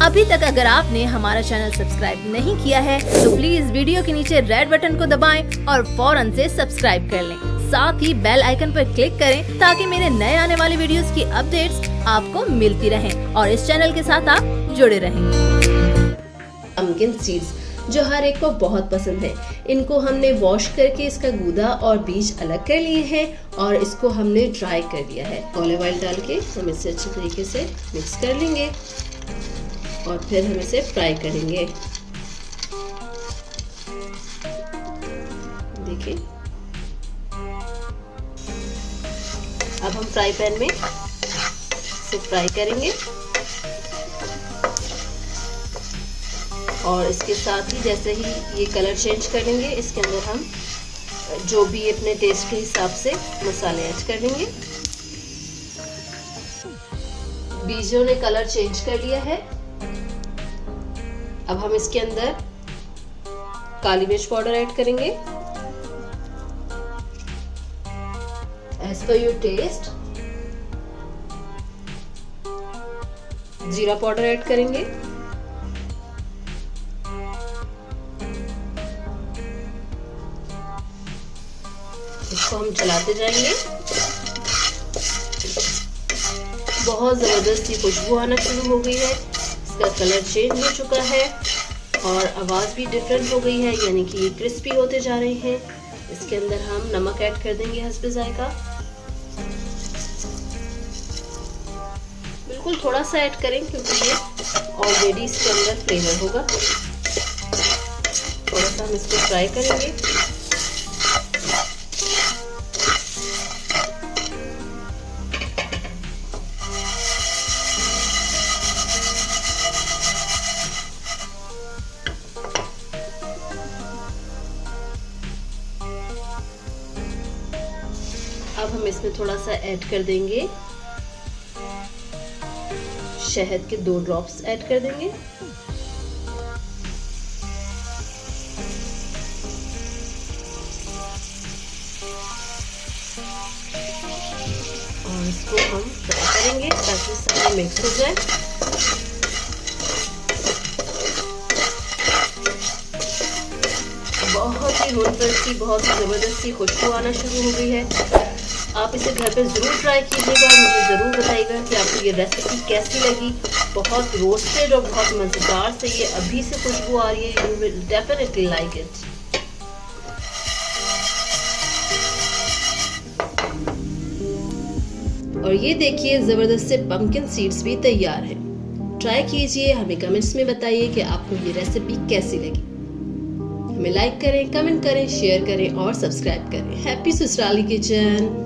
अभी तक अगर आपने हमारा चैनल सब्सक्राइब नहीं किया है तो प्लीज वीडियो के नीचे रेड बटन को दबाएं और फौरन से सब्सक्राइब कर लें। साथ ही बेल आइकन पर क्लिक करें ताकि मेरे नए आने वाले वीडियोस की अपडेट्स आपको मिलती रहें और इस चैनल के साथ आप जुड़े रहें। पम्पकिन सीड्स जो हर एक को बहुत पसंद है, इनको हमने वॉश करके इसका गूदा और बीज अलग कर लिए हैं और इसको हमने ड्राई कर दिया है। ऑलिव ऑयल डाल के हम इसे अच्छे तरीके से मिक्स कर लेंगे और फिर हम इसे फ्राई करेंगे। देखिए, अब हम फ्राई पैन में इसे फ्राई करेंगे और इसके साथ ही जैसे ही ये कलर चेंज कर लेंगे, इसके अंदर हम जो भी अपने टेस्ट के हिसाब से मसाले ऐड कर देंगे। बीजों ने कलर चेंज कर लिया है। अब हम इसके अंदर काली मिर्च पाउडर ऐड करेंगे एज पर योर टेस्ट। जीरा पाउडर ऐड करेंगे, इसको हम चलाते जाएंगे। बहुत जबरदस्त ये खुशबू आना शुरू हो गई है, इसका कलर चेंज हो चुका है और आवाज भी डिफरेंट हो गई है, यानी कि ये क्रिस्पी होते जा रहे हैं। इसके अंदर हम नमक ऐड कर देंगे हस्बे जायका। बिल्कुल थोड़ा सा ऐड करें क्योंकि ये ऑलरेडी इसके अंदर फ्लेवर होगा। थोड़ा सा हम इसको फ्राई करेंगे। अब हम इसमें थोड़ा सा ऐड कर देंगे शहद के 2 ड्रॉप्स ऐड कर देंगे और इसको हम फ्राई करेंगे ताकि सब मिक्स हो जाए। बहुत ही रोल-सी, बहुत ही जबरदस्त सी खुशबू आना शुरू हो गई है। आप इसे घर पे ज़रूर ट्राई कीजिएगा, मुझे ज़रूर बताइएगा कि आपको ये रेसिपी कैसी लगी। बहुत रोस्टेड और बहुत मज़ेदार से ये अभी से खुशबू आ रही है। You will definitely like it. और ये देखिए, ज़बरदस्त से पम्पकिन सीड्स भी तैयार है। ट्राई कीजिए, हमें कमेंट्स में बताइए कि आपको ये रेसिपी कैसी लगी। हमें लाइक करें, कमेंट करें, शेयर करें और सब्सक्राइब करें। हैप्पी ससुराली किचन।